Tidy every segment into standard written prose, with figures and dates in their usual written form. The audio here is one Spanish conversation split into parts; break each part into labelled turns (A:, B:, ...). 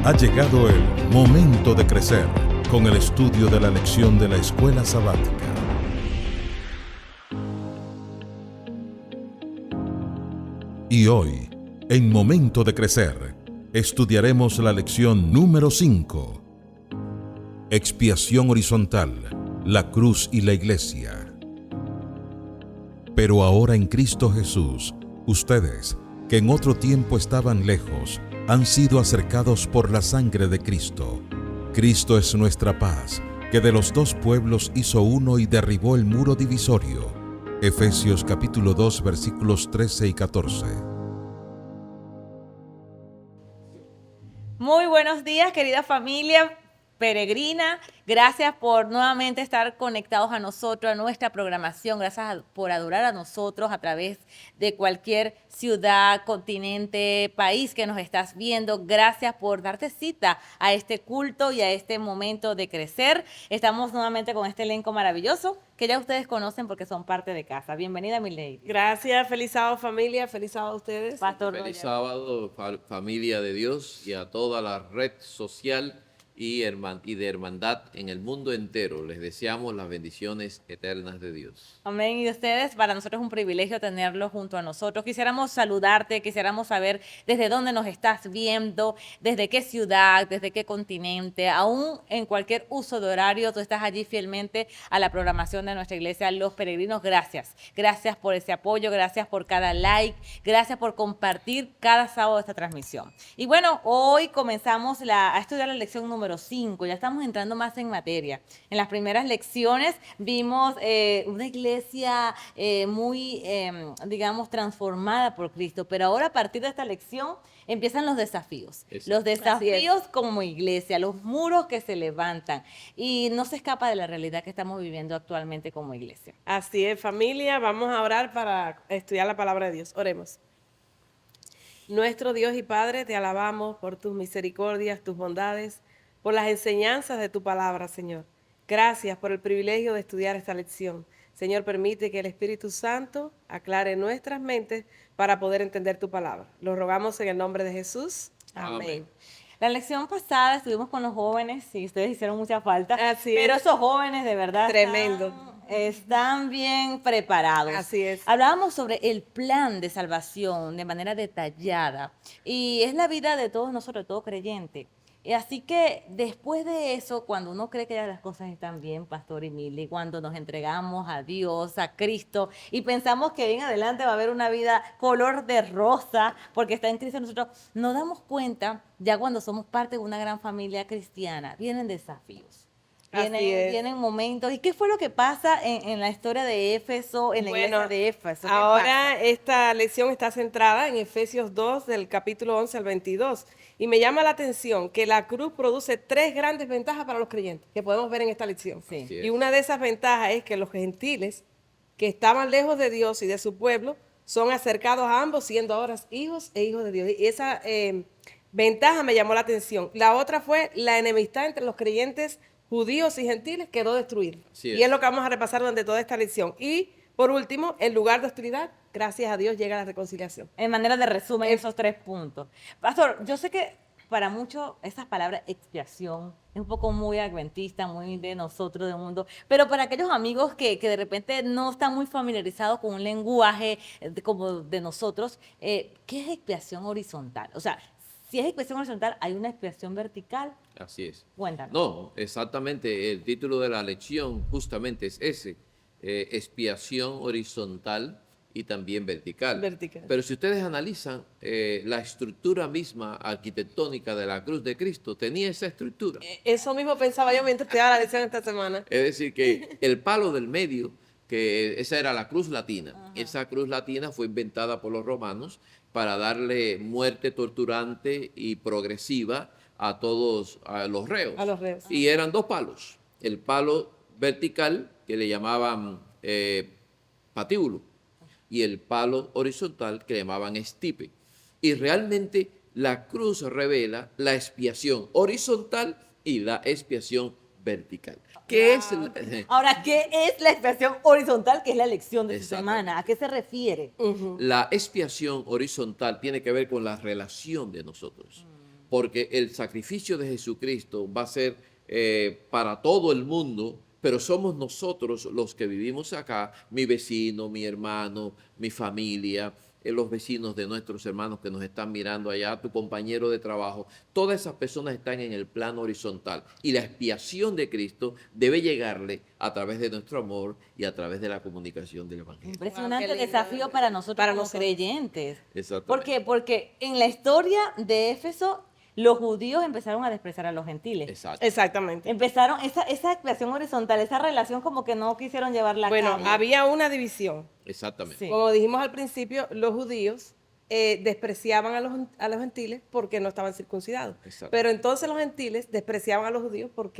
A: Ha llegado el momento de crecer con el estudio de la lección de la escuela sabática. Y hoy, en Momento de Crecer, estudiaremos la lección número 5. Expiación horizontal, la cruz y la iglesia. Pero ahora en Cristo Jesús, ustedes, que en otro tiempo estaban lejos, han sido acercados por la sangre de Cristo. Cristo es nuestra paz, que de los dos pueblos hizo uno y derribó el muro divisorio. Efesios capítulo 2, versículos 13 y 14.
B: Muy buenos días, querida familia peregrina. Gracias por nuevamente estar conectados a nosotros, a nuestra programación. Gracias por adorar a nosotros a través de cualquier ciudad, continente, país que nos estás viendo. Gracias por darte cita a este culto y a este momento de crecer. Estamos nuevamente con este elenco maravilloso que ya ustedes conocen porque son parte de casa. Bienvenida, mi lady.
C: Gracias, feliz sábado familia, feliz sábado a ustedes.
B: Pastor
D: Feliz
B: Roger.
D: sábado, familia de Dios, y a toda la red social y de hermandad en el mundo entero. Les deseamos las bendiciones eternas de Dios.
B: Amén. Y ustedes, para nosotros es un privilegio tenerlos junto a nosotros. Quisiéramos saludarte, quisiéramos saber desde dónde nos estás viendo, desde qué ciudad, desde qué continente, aún en cualquier uso de horario, tú estás allí fielmente a la programación de nuestra iglesia Los Peregrinos. Gracias. Gracias por ese apoyo, gracias por cada like, gracias por compartir cada sábado esta transmisión. Y bueno, hoy comenzamos a estudiar la lección número 5, ya estamos entrando más en materia. En las primeras lecciones vimos una iglesia muy, digamos, transformada por Cristo, pero ahora a partir de esta lección empiezan los desafíos.
D: Exacto.
B: Los desafíos como iglesia, los muros que se levantan y no se escapa de la realidad que estamos viviendo actualmente como iglesia.
C: Así es, familia, vamos a orar para estudiar la palabra de Dios. Oremos. Nuestro Dios y Padre, te alabamos por tus misericordias, tus bondades, por las enseñanzas de tu palabra, Señor. Gracias por el privilegio de estudiar esta lección. Señor, permite que el Espíritu Santo aclare nuestras mentes para poder entender tu palabra. Lo rogamos en el nombre de Jesús. Amén.
B: La lección pasada estuvimos con los jóvenes y ustedes hicieron mucha falta,
C: Así
B: pero
C: es.
B: esos jóvenes de verdad
C: Tremendo.
B: están bien preparados.
C: Así es.
B: Hablábamos sobre el plan de salvación de manera detallada y es la vida de todos nosotros, de todo creyente. Y así que después de eso, cuando uno cree que ya las cosas están bien, Pastor Emily, cuando nos entregamos a Dios, a Cristo, y pensamos que en adelante va a haber una vida color de rosa, porque está en Cristo, nosotros nos damos cuenta, ya cuando somos parte de una gran familia cristiana, vienen desafíos. Vienen momentos. ¿Y qué fue lo que pasa en la historia de Éfeso, en la iglesia de Éfeso? ¿Qué
C: Ahora
B: pasa?
C: esta lección está centrada en Efesios 2, del capítulo 11 al 22. Y me llama la atención que la cruz produce 3 grandes ventajas para los creyentes, que podemos ver en esta lección.
B: Sí.
D: Así es.
C: Y una de esas ventajas es que los gentiles, que estaban lejos de Dios y de su pueblo, son acercados a ambos, siendo ahora hijos e hijos de Dios. Y esa ventaja me llamó la atención. La otra fue la enemistad entre los creyentes judíos y gentiles quedó destruida.
D: Así
C: Y
D: es.
C: es lo que vamos a repasar durante toda esta lección. Y por último, en lugar de hostilidad, gracias a Dios llega la reconciliación.
B: En manera de resumen, esos 3 puntos. Pastor, yo sé que para muchos esas palabras expiación es un poco muy adventista, muy de nosotros, del mundo, pero para aquellos amigos que de repente no están muy familiarizados con un lenguaje como de nosotros, ¿qué es expiación horizontal? O sea, si es expiación horizontal, ¿hay una expiación vertical?
D: Así es.
B: Cuéntanos.
D: No, exactamente. El título de la lección justamente es ese, expiación horizontal y también vertical.
C: Vertical.
D: Pero si ustedes analizan la estructura misma arquitectónica de la cruz de Cristo, tenía esa estructura.
C: Eso mismo pensaba yo mientras estudiaba la lección esta semana.
D: Es decir, que el palo del medio, que esa era la cruz latina, esa cruz latina fue inventada por los romanos para darle muerte torturante y progresiva a todos los reos.
C: A los reos.
D: Y eran 2 palos. El palo vertical, que le llamaban patíbulo, y el palo horizontal, que le llamaban estipe. Y realmente la cruz revela la expiación horizontal y la expiación vertical. ¿Qué es?
B: Ahora, ¿qué es la expiación horizontal, que es la lección de esta
D: Exactamente.
B: semana? ¿A qué se refiere?
D: La expiación horizontal tiene que ver con la relación de nosotros. porque el sacrificio de Jesucristo va a ser para todo el mundo, pero somos nosotros los que vivimos acá, mi vecino, mi hermano, mi familia, los vecinos de nuestros hermanos que nos están mirando allá, tu compañero de trabajo, todas esas personas están en el plano horizontal y la expiación de Cristo debe llegarle a través de nuestro amor y a través de la comunicación del Evangelio.
B: Impresionante
C: Wow, qué lindo,
B: desafío
C: ¿verdad?
B: para nosotros
C: Para
B: como
C: nosotros.
B: creyentes.
D: Exactamente.
B: ¿Por qué? Porque en la historia de Éfeso, los judíos empezaron a despreciar a los gentiles.
D: Exacto.
C: Exactamente.
B: Empezaron esa expresión horizontal, esa relación como que no quisieron llevarla a
C: Bueno,
B: cabo.
C: había una división.
D: Exactamente.
B: Sí.
C: Como dijimos al principio, los judíos despreciaban a los gentiles porque no estaban circuncidados.
D: Exacto.
C: Pero entonces los gentiles despreciaban a los judíos por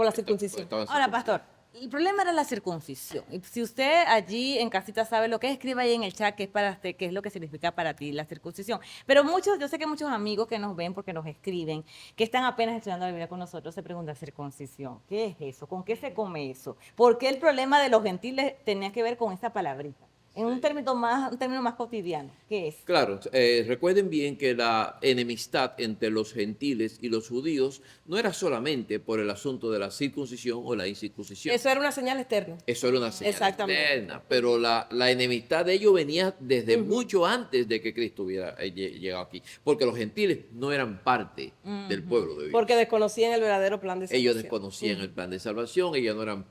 C: la circuncisión.
D: Estaban
B: Ahora,
D: circuncidados.
B: pastor, el problema era la circuncisión. Y si usted allí en casita sabe lo que es, escriba ahí en el chat qué es para usted, qué es lo que significa para ti la circuncisión. Pero yo sé que muchos amigos que nos ven porque nos escriben, que están apenas estudiando la Biblia con nosotros, se preguntan, circuncisión, ¿qué es eso? ¿Con qué se come eso? ¿Por qué el problema de los gentiles tenía que ver con esta palabrita? En un término más cotidiano, ¿qué es?
D: Claro, recuerden bien que la enemistad entre los gentiles y los judíos no era solamente por el asunto de la circuncisión o la incircuncisión.
C: Eso era una señal externa.
D: Eso era una señal
C: Exactamente.
D: externa, pero la enemistad de ellos venía desde mucho antes de que Cristo hubiera llegado aquí, porque los gentiles no eran parte del pueblo de Dios.
C: Porque desconocían el verdadero plan de salvación.
D: Ellos desconocían el plan de salvación, ellos no eran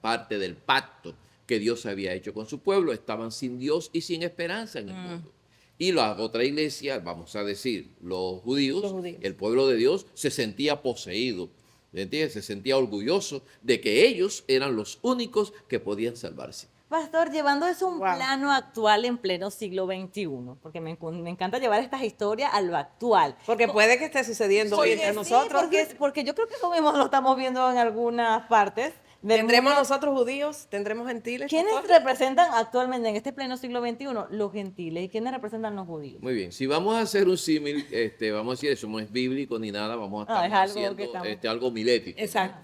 D: parte del pacto que Dios había hecho con su pueblo, estaban sin Dios y sin esperanza en el mundo. Y la otra iglesia, vamos a decir, los judíos, el pueblo de Dios, se sentía poseído, ¿entiendes? Se sentía orgulloso de que ellos eran los únicos que podían salvarse.
B: Pastor, llevando eso a un
C: Wow.
B: plano actual en pleno siglo XXI, porque me encanta llevar estas historias a lo actual.
C: Porque puede que esté sucediendo hoy
B: Porque
C: entre
B: sí,
C: nosotros.
B: porque yo creo que eso mismo lo estamos viendo en algunas partes del
C: Tendremos
B: mundo.
C: nosotros judíos, tendremos gentiles.
B: ¿Quiénes
C: pastor?
B: representan actualmente en este pleno siglo XXI? Los gentiles. ¿Y quiénes representan los judíos?
D: Muy bien, si vamos a hacer un símil, vamos a decir, eso no es bíblico ni nada, vamos a
B: Ah,
D: estar
B: es algo
D: haciendo
B: que estamos-
D: algo milético.
C: Exacto.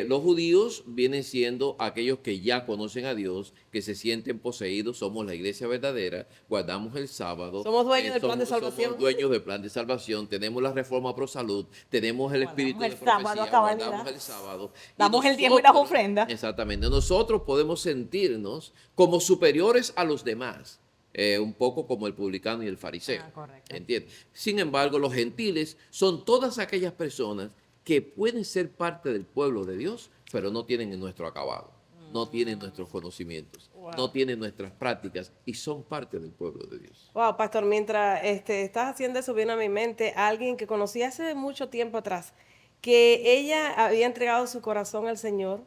D: Los judíos vienen siendo aquellos que ya conocen a Dios, que se sienten poseídos, somos la iglesia verdadera, guardamos el sábado.
C: Somos dueños del plan de salvación.
D: Somos dueños del plan de salvación, tenemos la reforma pro salud, tenemos el espíritu
B: el
D: de
B: sábado
D: profecía,
B: a cabalidad.
D: guardamos el sábado. Y
B: Damos el diezmo y las ofrendas.
D: Exactamente, nosotros podemos sentirnos como superiores a los demás. Un poco como el publicano y el fariseo.
B: Ah, correcto.
D: ¿Entiendes? Sin embargo, los gentiles son todas aquellas personas que pueden ser parte del pueblo de Dios, pero no tienen nuestro acabado, no tienen nuestros conocimientos, no tienen nuestras prácticas y son parte del pueblo de Dios.
C: Wow, pastor, mientras estás haciendo eso, viene a mi mente a alguien que conocí hace mucho tiempo atrás, que ella había entregado su corazón al Señor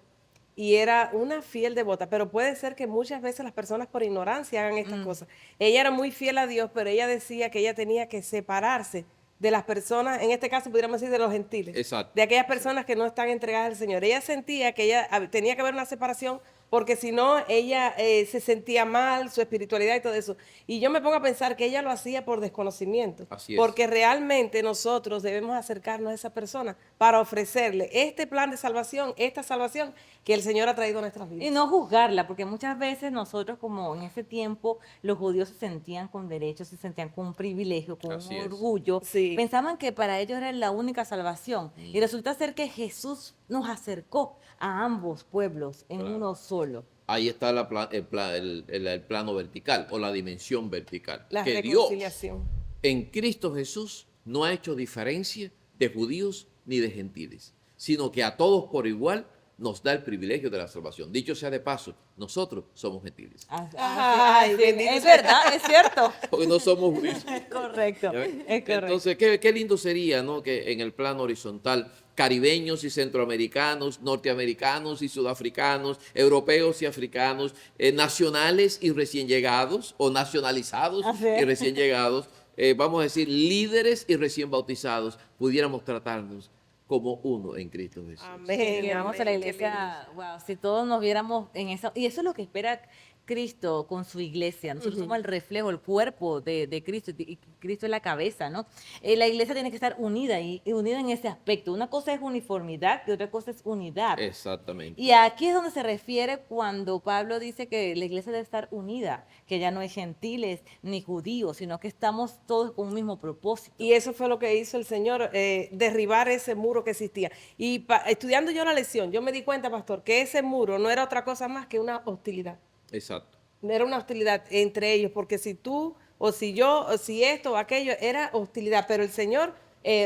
C: y era una fiel devota, pero puede ser que muchas veces las personas por ignorancia hagan estas cosas. Ella era muy fiel a Dios, pero ella decía que ella tenía que separarse de las personas, en este caso pudiéramos decir de los gentiles,
D: Exacto.
C: de aquellas personas que no están entregadas al Señor. Ella sentía que ella tenía que haber una separación porque si no, ella se sentía mal, su espiritualidad y todo eso. Y yo me pongo a pensar que ella lo hacía por desconocimiento.
D: Así es.
C: Porque realmente nosotros debemos acercarnos a esa persona para ofrecerle este plan de salvación, esta salvación que el Señor ha traído a nuestras vidas.
B: Y no juzgarla, porque muchas veces nosotros, como en ese tiempo, los judíos se sentían con derechos, se sentían con un privilegio, con
D: Así
B: un
D: es.
B: orgullo.
C: Sí.
B: Pensaban que para ellos era la única salvación. Y resulta ser que Jesús nos acercó a ambos pueblos en
D: Claro.
B: uno solo.
D: Ahí está el plano vertical o la dimensión vertical.
C: La
D: que Dios
C: reconciliación.
D: en Cristo Jesús no ha hecho diferencia de judíos ni de gentiles, sino que a todos por igual nos da el privilegio de la salvación. Dicho sea de paso, nosotros somos gentiles,
C: Ay, bendito
B: es
C: sea.
B: verdad, es cierto.
D: porque no somos judíos.
B: Es correcto.
D: ¿Ya ven?
B: Es correcto.
D: Entonces, qué lindo sería, ¿no? Que en el plano horizontal, caribeños y centroamericanos, norteamericanos y sudafricanos, europeos y africanos, nacionales y recién llegados, o nacionalizados
B: Así es.
D: y recién llegados, vamos a decir, líderes y recién bautizados, pudiéramos tratarnos como uno en Cristo Jesús.
C: Amén.
B: Si llegamos a la
C: amén, qué
B: iglesia, wow, si todos nos viéramos en eso, y eso es lo que espera Cristo con su iglesia. Nosotros somos el reflejo, el cuerpo de Cristo, y Cristo es la cabeza, ¿no? La iglesia tiene que estar unida y unida en ese aspecto. Una cosa es uniformidad y otra cosa es unidad.
D: Exactamente.
B: Y aquí es donde se refiere cuando Pablo dice que la iglesia debe estar unida, que ya no hay gentiles ni judíos, sino que estamos todos con un mismo propósito.
C: Y eso fue lo que hizo el Señor, derribar ese muro que existía. Y estudiando yo la lección, yo me di cuenta, pastor, que ese muro no era otra cosa más que una hostilidad.
D: Exacto.
C: Era una hostilidad entre ellos, porque si tú, o si yo, o si esto o aquello, era hostilidad, pero el Señor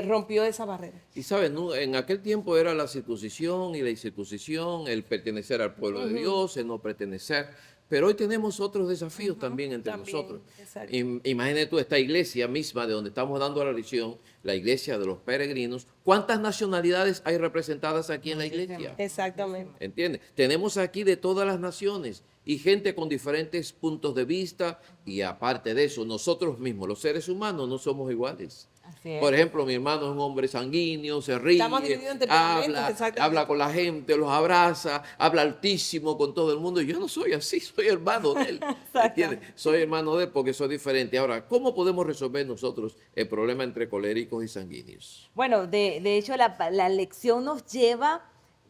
C: rompió esa barrera.
D: Y sabes, ¿no? En aquel tiempo era la circuncisión y la incircuncisión, el pertenecer al pueblo de Dios, el no pertenecer. Pero hoy tenemos otros desafíos también entre nosotros.
C: Exacto.
D: Imagínate tú esta iglesia misma de donde estamos dando la lección, la iglesia de los peregrinos. ¿Cuántas nacionalidades hay representadas aquí en la iglesia?
C: Exactamente.
D: ¿Entiendes? Tenemos aquí de todas las naciones y gente con diferentes puntos de vista, y aparte de eso, nosotros mismos, los seres humanos, no somos iguales.
B: Así es.
D: Por ejemplo, mi hermano es un hombre sanguíneo, se ríe,
C: Estamos divididos en temperamentos,
D: habla,
C: exactamente.
D: habla con la gente, los abraza, habla altísimo con todo el mundo. Y yo no soy así, soy hermano de él. ¿Entiendes? Soy hermano de él porque soy diferente. Ahora, ¿cómo podemos resolver nosotros el problema entre coléricos y sanguíneos?
B: Bueno, de hecho la lección nos lleva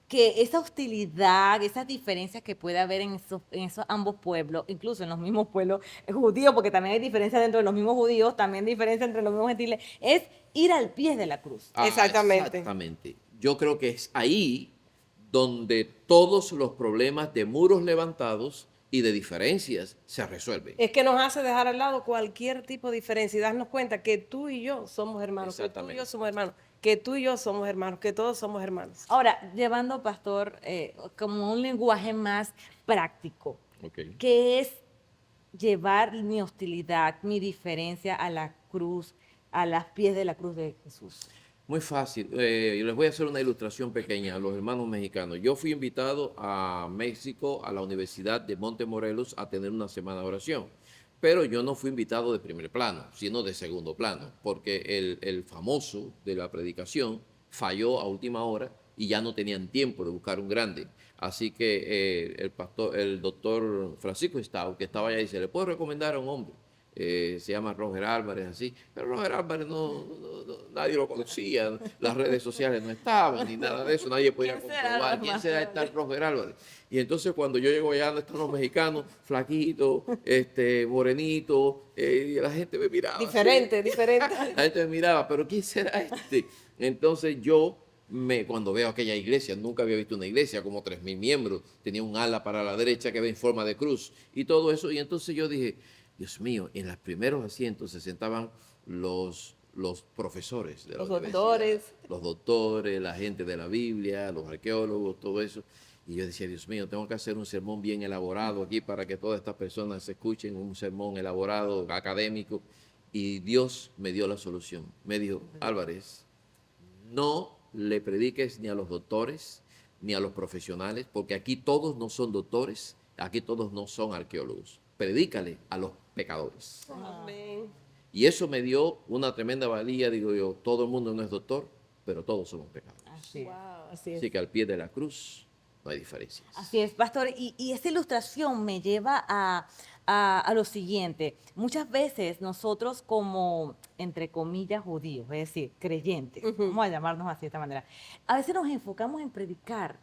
B: que esa hostilidad, esas diferencias que puede haber en esos ambos pueblos, incluso en los mismos pueblos judíos, porque también hay diferencias dentro de los mismos judíos, también diferencias entre los mismos gentiles, es ir al pie de la cruz.
C: Exactamente.
D: Exactamente. Yo creo que es ahí donde todos los problemas de muros levantados y de diferencias se resuelven.
C: Es que nos hace dejar al lado cualquier tipo de diferencia y darnos cuenta que tú y yo somos hermanos, que tú y
D: Exactamente.
C: yo somos hermanos, que tú y yo somos hermanos, que todos somos hermanos.
B: Ahora, llevando, pastor, como un lenguaje más práctico,
D: Ok.
B: que es llevar mi hostilidad, mi diferencia a la cruz, a los pies de la cruz de Jesús.
D: Muy fácil. Y les voy a hacer una ilustración pequeña a los hermanos mexicanos. Yo fui invitado a México, a la Universidad de Montemorelos, a tener una semana de oración. Pero yo no fui invitado de primer plano, sino de segundo plano, porque el famoso de la predicación falló a última hora y ya no tenían tiempo de buscar un grande. Así que el doctor Francisco Estau, que estaba allá, dice, ¿le puedo recomendar a un hombre? Se llama Roger Álvarez, así. Pero Roger Álvarez nadie lo conocía, las redes sociales no estaban ni nada de eso, nadie podía
B: ¿Quién será,
D: comprobar
B: hermano?
D: quién será este Roger Álvarez. Y entonces cuando yo llego allá donde están los mexicanos, flaquitos, morenitos, y la gente me miraba. así.
C: Diferente.
D: La gente me miraba, pero ¿quién será este? Entonces cuando veo aquella iglesia, nunca había visto una iglesia como 3,000 miembros, tenía un ala para la derecha que era en forma de cruz y todo eso. Y entonces yo dije, Dios mío, en los primeros asientos se sentaban los profesores de la
C: Los
D: universidad,
C: doctores.
D: los doctores, la gente de la Biblia, los arqueólogos, todo eso. Y yo decía, Dios mío, tengo que hacer un sermón bien elaborado aquí para que todas estas personas se escuchen, un sermón elaborado, académico. Y Dios me dio la solución. Me dijo, Álvarez, no le prediques ni a los doctores ni a los profesionales, porque aquí todos no son doctores, aquí todos no son arqueólogos. Predícale a los pecadores.
C: Amén.
D: Y eso me dio una tremenda valía, digo yo, todo el mundo no es doctor, pero todos somos pecadores.
B: Así es.
C: Wow, así es.
D: Así que al pie de la cruz no hay diferencias.
B: Así es, pastor. Y esta ilustración me lleva a lo siguiente. Muchas veces nosotros como, entre comillas, judíos, es decir, creyentes, vamos a llamarnos así de esta manera, a veces nos enfocamos en predicar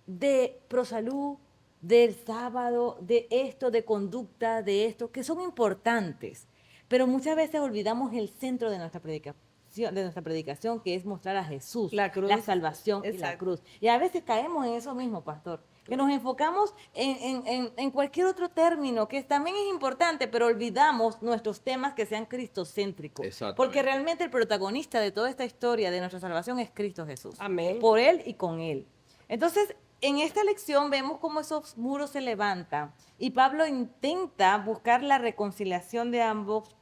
B: de prosalud, del sábado, de esto, de conducta, de esto, que son importantes, pero muchas veces olvidamos el centro de nuestra predicación, que es mostrar a Jesús,
C: La cruz.
B: la salvación y la
C: Exacto.
B: cruz. Y a veces caemos en eso mismo, pastor, que nos enfocamos en cualquier otro término, que también es importante, pero olvidamos nuestros temas que sean cristocéntricos.
D: Exactamente.
B: Porque realmente el protagonista de toda esta historia de nuestra salvación es Cristo Jesús.
C: Amén.
B: Por Él y con Él. Entonces, en esta lección vemos cómo esos muros se levantan y Pablo intenta buscar la reconciliación de ambos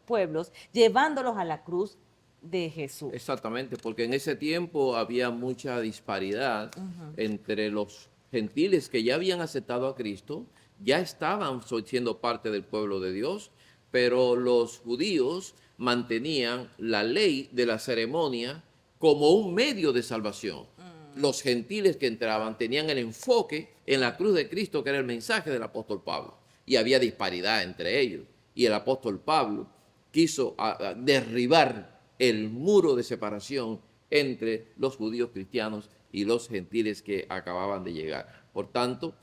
B: pueblos, llevándolos a la cruz de Jesús.
D: Exactamente, porque en ese tiempo había mucha disparidad entre los gentiles que ya habían aceptado a Cristo, ya estaban siendo parte del pueblo de Dios, pero los judíos mantenían la ley de la ceremonia como un medio de salvación. Los gentiles que entraban tenían el enfoque en la cruz de Cristo, que era el mensaje del apóstol Pablo. y había disparidad entre ellos. Y el apóstol Pablo quiso derribar el muro de separación entre los judíos cristianos y los gentiles que acababan de llegar. Por tanto,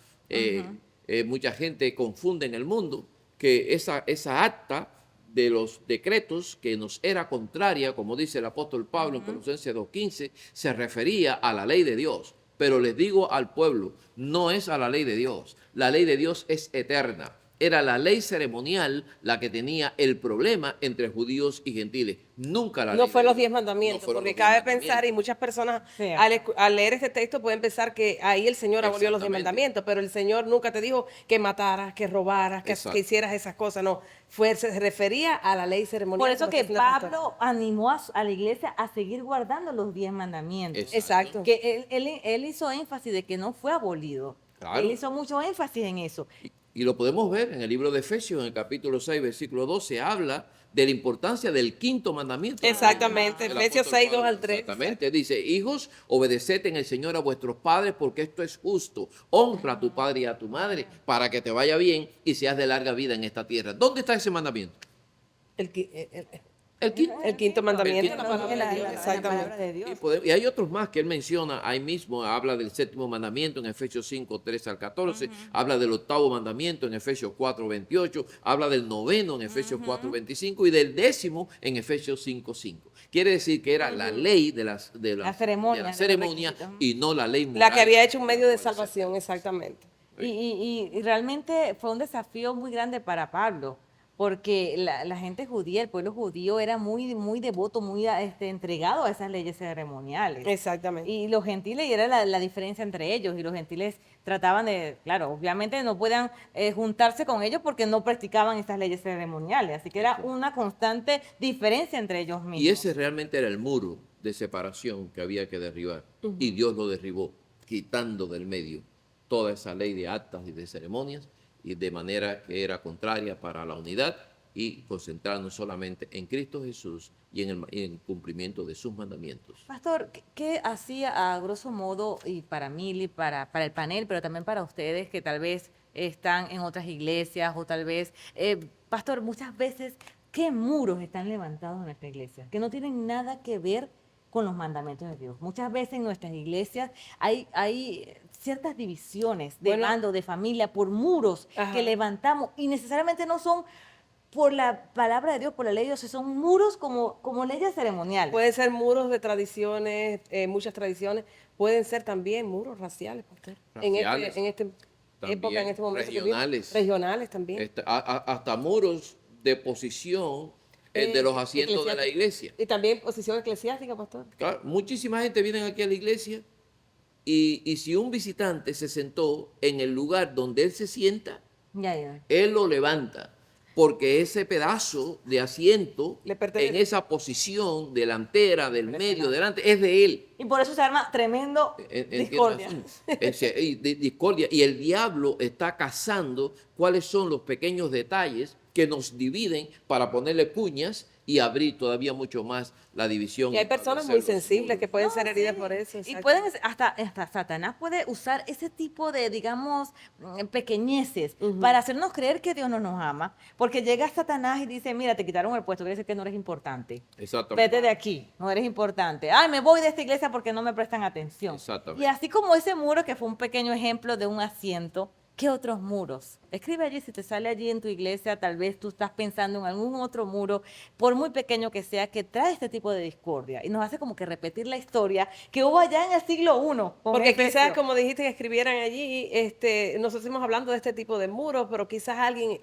D: mucha gente confunde en el mundo que esa acta de los decretos que nos era contraria, como dice el apóstol Pablo en Colosenses 2:15, se refería a la ley de Dios. Pero les digo al pueblo, no es a la ley de Dios. La ley de Dios es eterna. Era la ley ceremonial la que tenía el problema entre judíos y gentiles. Nunca la ley.
C: No fue
D: de
C: los
D: Dios.
C: 10 mandamientos,
D: No fueron
C: porque
D: los 10
C: cabe pensar,
D: mandamientos.
C: y muchas personas
B: Sí.
C: al leer este texto pueden pensar que ahí el Señor abolió los 10
D: Exactamente.
C: mandamientos, pero el Señor nunca te dijo que mataras, que robaras,
D: Exacto.
C: que hicieras esas cosas, no. Se refería a la ley ceremonial.
B: Por eso
C: como
B: que
C: está diciendo el pastor.
B: Pablo animó a la iglesia a seguir guardando los 10 mandamientos.
C: Exacto.
B: Que él hizo énfasis de que no fue abolido.
D: Claro.
B: Él hizo mucho énfasis en eso.
D: Y lo podemos ver en el libro de Efesios, en el capítulo 6, versículo 12, habla de la importancia del quinto mandamiento.
C: Exactamente,
D: El
C: Efesios
D: apóstol
C: 6, 2
D: Pablo,
C: al 3.
D: Exactamente, dice, hijos, obedeced en el Señor a vuestros padres porque esto es justo. Honra a tu padre y a tu madre para que te vaya bien y seas de larga vida en esta tierra. ¿Dónde está ese mandamiento?
C: El
D: El quinto.
C: quinto mandamiento,
D: quinto
C: la palabra de Dios,
B: la
C: exactamente.
B: palabra de Dios.
D: Y hay otros más que él menciona ahí mismo, habla del séptimo mandamiento en Efesios 5, 13 al 14, habla del octavo mandamiento en Efesios 4, 28, habla del noveno en Efesios 4, 25 y del décimo en Efesios 5, 5. Quiere decir que era la ley de la
B: ceremonia,
D: de la
B: de los
D: ceremonia
B: requisitos.
D: y no la ley moral.
C: La que había hecho un medio de salvación, exactamente.
B: Y realmente fue un desafío muy grande para Pablo, porque la gente judía, el pueblo judío era muy devoto, muy entregado a esas leyes ceremoniales.
C: Exactamente.
B: Y los gentiles, y era la diferencia entre ellos, y los gentiles trataban de, claro, obviamente no podían juntarse con ellos porque no practicaban estas leyes ceremoniales, así que era una constante diferencia entre ellos mismos.
D: Y ese realmente era el muro de separación que había que derribar. Y Dios lo derribó, quitando del medio toda esa ley de actas y de ceremonias, y de manera que era contraria para la unidad y concentrarnos solamente en Cristo Jesús y en el cumplimiento de sus mandamientos.
B: Pastor, ¿qué hacía a grosso modo, y para Mili, para el panel, pero también para ustedes que tal vez están en otras iglesias o tal vez, Pastor, muchas veces, ¿qué muros están levantados en nuestra iglesia? Que no tienen nada que ver con los mandamientos de Dios. Muchas veces en nuestras iglesias hay ciertas divisiones de
C: Bueno.
B: bando, de familia, por muros
C: Ajá.
B: que levantamos y necesariamente no son por la palabra de Dios, por la ley de Dios, son muros como leyes ceremoniales.
C: Pueden ser muros de tradiciones, muchas tradiciones, pueden ser también muros raciales, pastor.
D: Raciales,
C: En esta
D: también,
C: época, en este momento. que vivimos.
D: regionales.
C: Regionales también.
D: Hasta muros de posición de los asientos de la iglesia.
C: Y también posición eclesiástica, pastor.
D: Claro, muchísima gente viene aquí a la iglesia y si un visitante se sentó en el lugar donde él se sienta,
B: Ya.
D: él lo levanta, porque ese pedazo de asiento
C: Le pertenece.
D: en esa posición delantera, del medio, delante, es de él.
B: Y por eso se arma tremendo discordia.
D: Discordia. Y el diablo está cazando cuáles son los pequeños detalles que nos dividen para ponerle cuñas y abrir todavía mucho más la división.
C: Y hay personas muy sensibles que pueden ser heridas por eso.
B: Y
C: exacto.
B: pueden, hasta Satanás puede usar ese tipo de, digamos, pequeñeces para hacernos creer que Dios no nos ama. Porque llega Satanás y dice, mira, te quitaron el puesto, quiere decir que no eres importante.
D: Exactamente.
B: Vete de aquí, no eres importante. Ay, me voy de esta iglesia porque no me prestan atención.
D: Exactamente.
B: Y así como ese muro, que fue un pequeño ejemplo de un asiento, ¿qué otros muros? Escribe allí, si te sale allí en tu iglesia, tal vez tú estás pensando en algún otro muro, por muy pequeño que sea, que trae este tipo de discordia y nos hace como que repetir la historia que hubo allá en el siglo I. con
C: Porque
B: Efesios.
C: quizás, como dijiste, que escribieran allí, nosotros estamos hablando de este tipo de muros, pero quizás alguien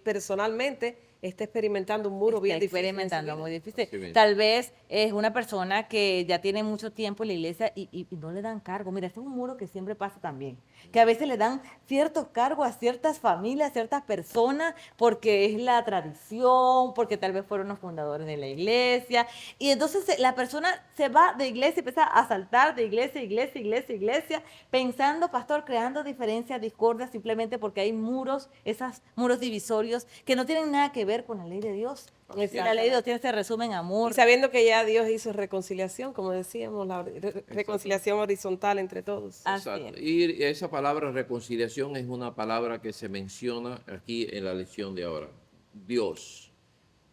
C: personalmente está experimentando un muro bien difícil.
B: Experimentando, muy difícil.
D: Así mismo.
B: Tal vez es una persona que ya tiene mucho tiempo en la iglesia y no le dan cargo. Mira, este es un muro que siempre pasa también. Que a veces le dan ciertos cargos a ciertas familias, a ciertas personas, porque es la tradición, porque tal vez fueron los fundadores de la iglesia. Y entonces la persona se va de iglesia y empieza a saltar de iglesia, iglesia, pensando, pastor, creando diferencias, discordias, simplemente porque hay muros, esos muros divisorios que no tienen nada que ver ver con la ley de Dios. Y la
C: Exactamente.
B: ley de Dios tiene este resumen amor.
C: Y sabiendo que ya Dios hizo reconciliación, como decíamos, la reconciliación horizontal entre todos.
B: Así
D: Exacto.
B: es.
D: Y esa palabra reconciliación es una palabra que se menciona aquí en la lección de ahora. Dios,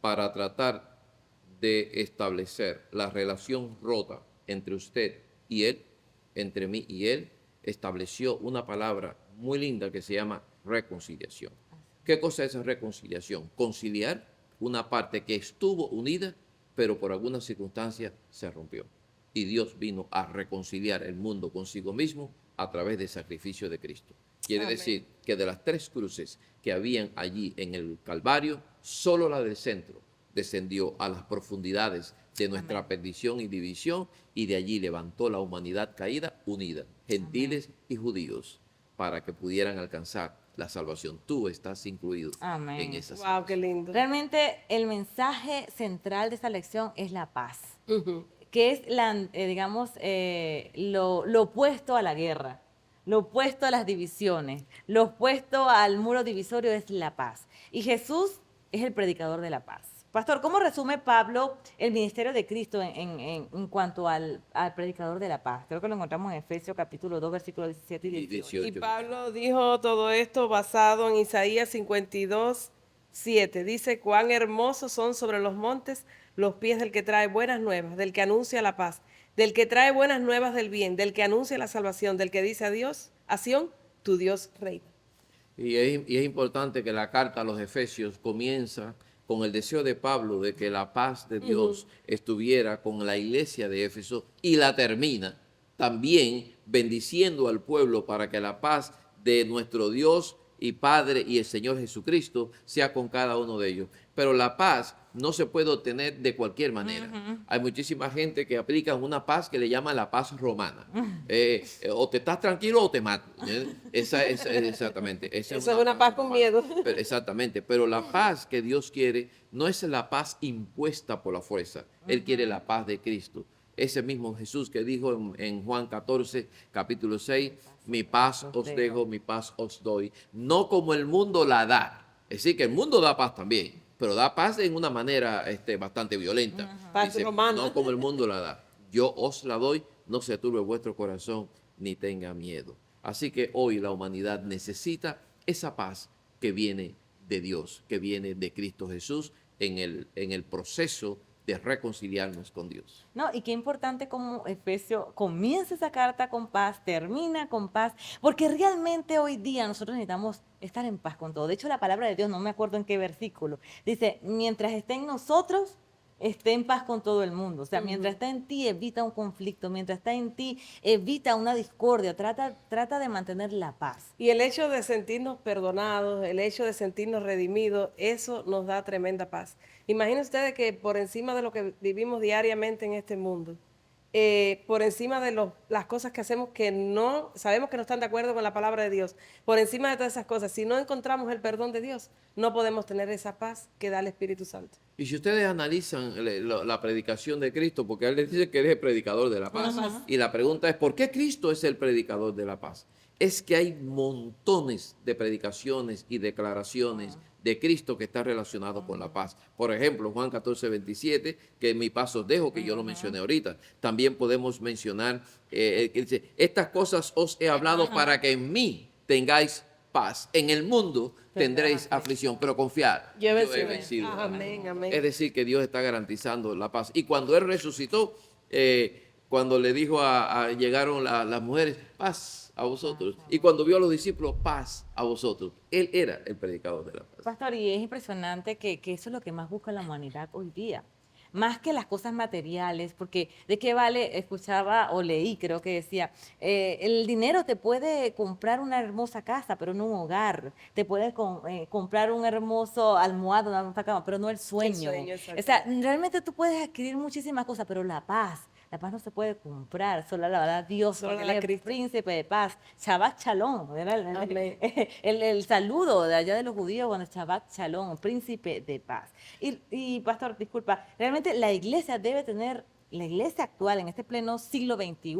D: para tratar de establecer la relación rota entre usted y Él, entre mí y Él, estableció una palabra muy linda que se llama reconciliación. ¿Qué cosa es reconciliación? Conciliar una parte que estuvo unida, pero por alguna circunstancia se rompió. Y Dios vino a reconciliar el mundo consigo mismo a través del sacrificio de Cristo. Quiere
C: Amén.
D: decir que de las 3 cruces que habían allí en el Calvario, solo la del centro descendió a las profundidades de nuestra perdición y división, y de allí levantó la humanidad caída unida, gentiles y judíos, para que pudieran alcanzar la salvación. Tú estás incluido
B: Amén.
D: en esa
C: Wow,
D: salvación.
C: qué lindo.
B: Realmente el mensaje central de esta lección es la paz,
C: Ujú.
B: que es digamos, lo opuesto a la guerra, lo opuesto a las divisiones, lo opuesto al muro divisorio es la paz. Y Jesús es el predicador de la paz. Pastor, ¿cómo resume Pablo el ministerio de Cristo en cuanto al predicador de la paz? Creo que lo encontramos en Efesios capítulo 2, versículos 17 y 18.
C: Y Pablo dijo todo esto basado en Isaías 52, 7. Dice, cuán hermosos son sobre los montes los pies del que trae buenas nuevas, del que anuncia la paz, del que trae buenas nuevas del bien, del que anuncia la salvación, del que dice a Dios, a Sión, tu Dios reina.
D: Y es importante que la carta a los Efesios comienza con el deseo de Pablo de que la paz de Dios estuviera con la iglesia de Éfeso, y la termina también bendiciendo al pueblo para que la paz de nuestro Dios y Padre y el Señor Jesucristo sea con cada uno de ellos. Pero la paz no se puede obtener de cualquier manera. Hay muchísima gente que aplica una paz que le llaman la paz romana. O te estás tranquilo o te mato. Exactamente.
C: Eso es una paz con
D: romana.
C: miedo.
D: Exactamente. Pero la paz que Dios quiere no es la paz impuesta por la fuerza. Él quiere la paz de Cristo. Ese mismo Jesús que dijo en Juan 14, capítulo 6, mi paz os dejo, mi paz os doy. No como el mundo la da. Es decir, que el mundo da paz también, pero da paz en una manera bastante violenta.
C: Paz romana.
D: No como el mundo la da. Yo os la doy, no se turbe vuestro corazón, ni tenga miedo. Así que hoy la humanidad necesita esa paz que viene de Dios, que viene de Cristo Jesús en el proceso de reconciliarnos con Dios.
B: No, y qué importante como Efesios comienza esa carta con paz, termina con paz, porque realmente hoy día nosotros necesitamos estar en paz con todo. De hecho, la palabra de Dios, no me acuerdo en qué versículo, dice, mientras esté en nosotros, esté en paz con todo el mundo. O sea, mientras está en ti, evita un conflicto, mientras está en ti, evita una discordia, trata de mantener la paz.
C: Y el hecho de sentirnos perdonados, el hecho de sentirnos redimidos, eso nos da tremenda paz. Imaginen ustedes que por encima de lo que vivimos diariamente en este mundo, por encima de las cosas que hacemos que no, sabemos que no están de acuerdo con la palabra de Dios, por encima de todas esas cosas, si no encontramos el perdón de Dios, no podemos tener esa paz que da el Espíritu Santo.
D: Y si ustedes analizan la predicación de Cristo, porque él les dice que él es el predicador de la paz, y la pregunta es, ¿por qué Cristo es el predicador de la paz? Es que hay montones de predicaciones y declaraciones de Cristo que están relacionados con la paz. Por ejemplo, Juan 14, 27, que mi paz os dejo, que yo lo mencioné ahorita. También podemos mencionar, que dice, estas cosas os he hablado para que en mí tengáis paz. En el mundo tendréis aflicción, pero confiad.
C: Yo he
D: he
C: vencido.
D: vencido.
C: Amén, amén.
D: Es decir, que Dios está garantizando la paz. Y cuando Él resucitó, cuando le dijo llegaron las mujeres, paz a vosotros. Y cuando vio a los discípulos, paz a vosotros. Él era el predicador de la paz.
B: Pastor, y es impresionante que eso es lo que más busca la humanidad hoy día. Más que las cosas materiales, porque de qué vale, escuchaba o leí, creo que decía, el dinero te puede comprar una hermosa casa, pero no un hogar. Te puede comprar un hermoso almohado, una hermosa cama, pero no el sueño.
C: exacto.
B: O sea, realmente tú puedes adquirir muchísimas cosas, pero la paz no se puede comprar, solo la verdad Dios,
C: Solo
B: porque
C: la
B: Él es el
C: Cristo.
B: príncipe de paz. Shabbat Shalom, era
C: Amén.
B: el saludo de allá de los judíos, bueno, Shabbat Shalom, príncipe de paz. Y pastor, disculpa, realmente la iglesia actual en este pleno siglo XXI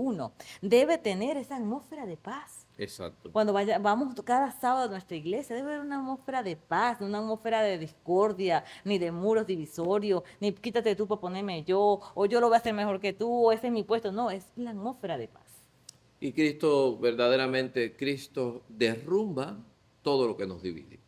B: debe tener esa atmósfera de paz.
D: Exacto.
B: Cuando vamos cada sábado a nuestra iglesia, debe haber una atmósfera de paz, no una atmósfera de discordia, ni de muros divisorios, ni quítate tú para ponerme yo, o yo lo voy a hacer mejor que tú, o ese es mi puesto. No, es la atmósfera de paz.
D: Y Cristo, verdaderamente, Cristo derrumba todo lo que nos divide,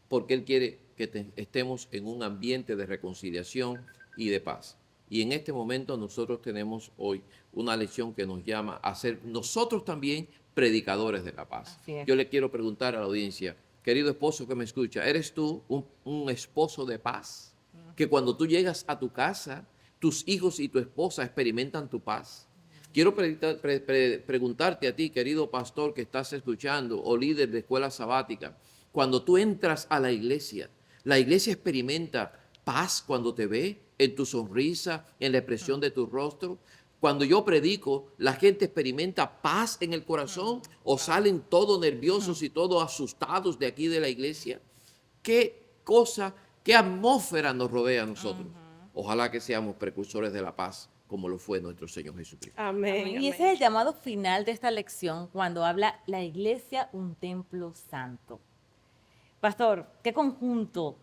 D: porque Él quiere que estemos en un ambiente de reconciliación y de paz. Y en este momento nosotros tenemos hoy una lección que nos llama a ser nosotros también predicadores de la paz.
B: Así es.
D: Yo le quiero preguntar a la audiencia, querido esposo que me escucha, ¿eres tú un esposo de paz? Que cuando tú llegas a tu casa, tus hijos y tu esposa experimentan tu paz. Quiero preguntarte a ti, querido pastor que estás escuchando, o líder de escuela sabática, cuando tú entras a la iglesia experimenta paz cuando te ve, en tu sonrisa, en la expresión de tu rostro. Cuando yo predico, la gente experimenta paz en el corazón o salen todos nerviosos y todos asustados de aquí de la iglesia. ¿Qué cosa, qué atmósfera nos rodea a nosotros? Ojalá que seamos precursores de la paz, como lo fue nuestro Señor Jesucristo.
C: Amén.
B: Y
C: amén.
B: ese es el llamado final de esta lección cuando habla la iglesia un templo santo. Pastor, ¿qué conjunto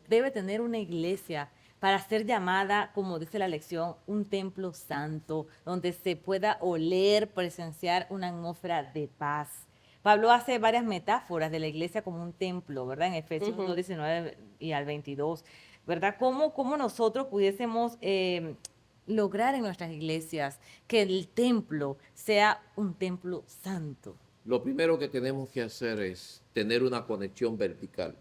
B: debe tener una iglesia para ser llamada, como dice la lección, un templo santo, donde se pueda oler, presenciar una atmósfera de paz? Pablo hace varias metáforas de la iglesia como un templo, ¿verdad? En Efesios 1:19 y al 22, ¿verdad? ¿Cómo nosotros pudiésemos lograr en nuestras iglesias que el templo sea un templo santo?
D: Lo primero que tenemos que hacer es tener una conexión vertical,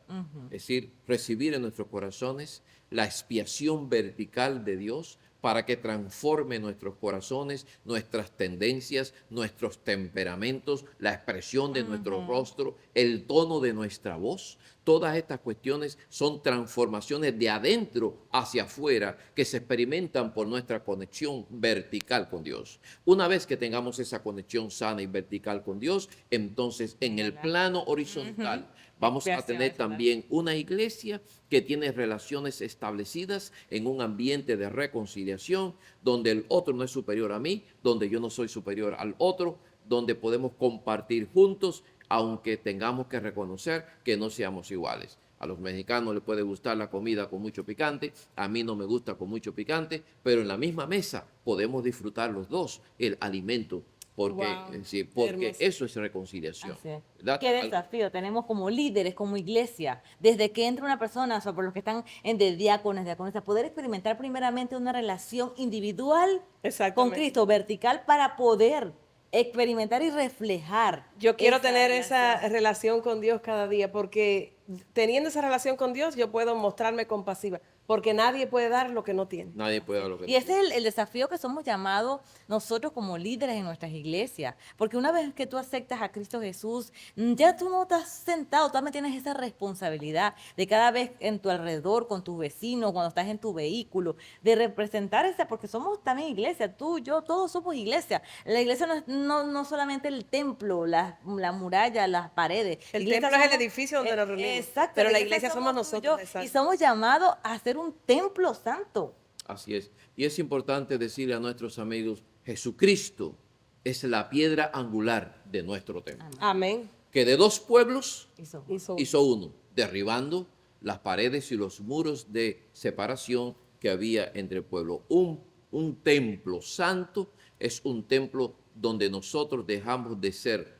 D: es decir, recibir en nuestros corazones la expiación vertical de Dios para que transforme nuestros corazones, nuestras tendencias, nuestros temperamentos, la expresión de nuestro rostro, el tono de nuestra voz. Todas estas cuestiones son transformaciones de adentro hacia afuera que se experimentan por nuestra conexión vertical con Dios. Una vez que tengamos esa conexión sana y vertical con Dios, entonces en el plano horizontal vamos a tener también una iglesia que tiene relaciones establecidas en un ambiente de reconciliación, donde el otro no es superior a mí, donde yo no soy superior al otro, donde podemos compartir juntos, aunque tengamos que reconocer que no seamos iguales. A los mexicanos les puede gustar la comida con mucho picante, a mí no me gusta con mucho picante, pero en la misma mesa podemos disfrutar los dos el alimento, porque,
C: Wow,
D: porque
C: hermoso.
D: eso es reconciliación.
B: Así es.
D: ¿Verdad?
B: ¿Qué desafío tenemos como líderes, como iglesia? Desde que entra una persona, o sea, por los que están en de diáconos, diaconisas, poder experimentar primeramente una relación individual con
C: Exactamente.
B: Cristo, vertical, para poder experimentar y reflejar.
C: Yo quiero
B: esa
C: tener
B: relación.
C: esa relación con Dios cada día, porque teniendo esa relación con Dios, yo puedo mostrarme compasiva, porque nadie puede dar lo que no tiene.
D: Nadie puede dar lo que
B: Y ese es el desafío que somos llamados nosotros como líderes en nuestras iglesias. Porque una vez que tú aceptas a Cristo Jesús, ya tú no estás sentado, tú también tienes esa responsabilidad de cada vez en tu alrededor, con tus vecinos, cuando estás en tu vehículo, de representar esa, porque somos también iglesia, tú, yo, todos somos iglesia. La iglesia no solamente el templo, la muralla, las paredes.
C: El
B: Iglesia
C: templo es el
B: somos-
C: edificio donde nos reunimos,
B: Exacto,
C: pero la iglesia somos
B: tú,
C: nosotros,
B: yo,
C: exacto.
B: y somos llamados a ser un templo santo.
D: Así es. Y es importante decirle a nuestros amigos, Jesucristo es la piedra angular de nuestro templo.
C: Amén.
D: Que de dos pueblos
C: Hizo-
D: hizo uno, derribando las paredes y los muros de separación que había entre el pueblo. Un templo santo es un templo donde nosotros dejamos de ser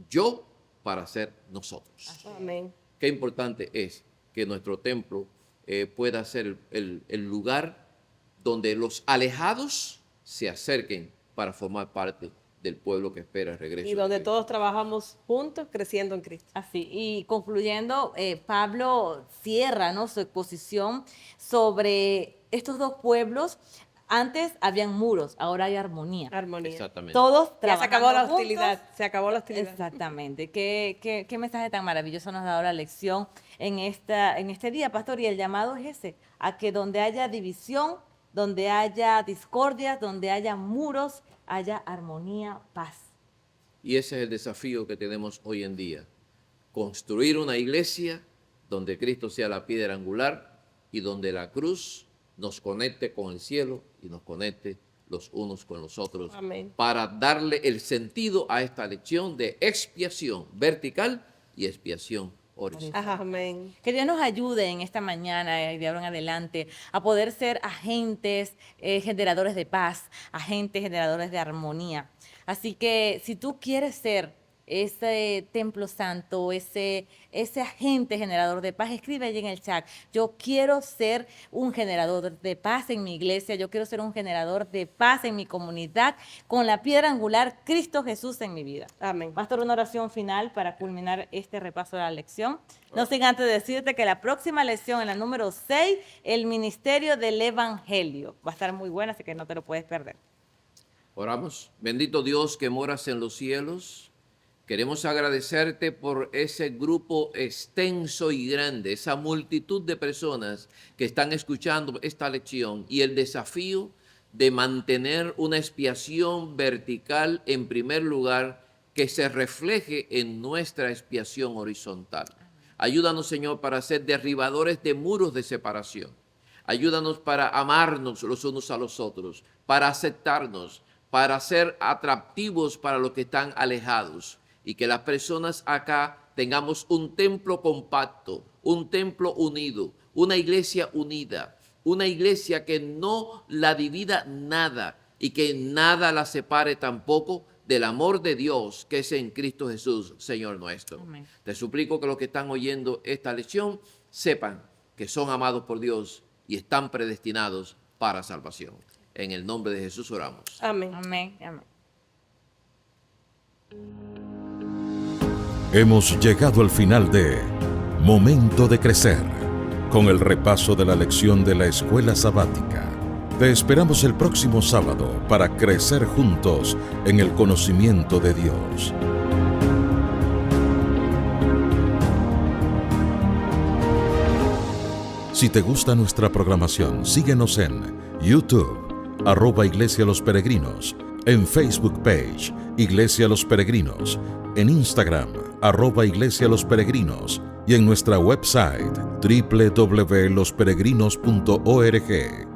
D: yo para ser nosotros.
C: Amén.
D: Qué importante es que nuestro templo pueda ser el lugar donde los alejados se acerquen para formar parte del pueblo que espera el regreso.
C: Y
D: de
C: donde
D: Cristo.
C: todos trabajamos juntos, creciendo en Cristo.
B: Así, y concluyendo, Pablo cierra, ¿no?, su exposición sobre estos dos pueblos. Antes habían muros, ahora hay armonía.
C: Armonía.
D: Exactamente.
B: Todos
C: Ya se
B: trabajando
C: acabó la
B: juntos.
C: hostilidad. Se acabó la hostilidad.
B: Exactamente. ¿Qué mensaje tan maravilloso nos ha dado la lección en este día, pastor? Y el llamado es ese, a que donde haya división, donde haya discordias, donde haya muros, haya armonía, paz.
D: Y ese es el desafío que tenemos hoy en día. Construir una iglesia donde Cristo sea la piedra angular y donde la cruz nos conecte con el cielo y nos conecte los unos con los otros.
C: Amén.
D: Para darle el sentido a esta lección de expiación vertical y expiación horizontal.
C: Amén.
B: Que Dios nos ayude en esta mañana y de ahora en adelante a poder ser agentes generadores de paz, agentes generadores de armonía. Así que si tú quieres ser ese templo santo, ese agente generador de paz, escribe allí en el chat: yo quiero ser un generador de paz en mi iglesia, yo quiero ser un generador de paz en mi comunidad, con la piedra angular Cristo Jesús en mi vida.
C: Amén.
B: Pastor, una oración final para culminar este repaso de la lección. No sin antes decirte que la próxima lección, en la número 6, el ministerio del evangelio, va a estar muy buena, así que no te lo puedes perder.
D: Oramos. Bendito Dios que moras en los cielos. Queremos agradecerte por ese grupo extenso y grande, esa multitud de personas que están escuchando esta lección y el desafío de mantener una expiación vertical en primer lugar que se refleje en nuestra expiación horizontal. Ayúdanos, Señor, para ser derribadores de muros de separación. Ayúdanos para amarnos los unos a los otros, para aceptarnos, para ser atractivos para los que están alejados. Y que las personas acá tengamos un templo compacto, un templo unido, una iglesia unida, una iglesia que no la divida nada y que nada la separe tampoco del amor de Dios que es en Cristo Jesús, Señor nuestro.
B: Amén.
D: Te suplico que los que están oyendo esta lección sepan que son amados por Dios y están predestinados para salvación. En el nombre de Jesús oramos.
C: Amén.
B: Amén. Amén.
A: Hemos llegado al final de Momento de Crecer, con el repaso de la lección de la escuela sabática. Te esperamos el próximo sábado para crecer juntos en el conocimiento de Dios. Si te gusta nuestra programación, síguenos en YouTube, @Iglesia Los Peregrinos, en Facebook page, Iglesia Los Peregrinos, en Instagram, @Iglesia Los Peregrinos, y en nuestra website, www.losperegrinos.org.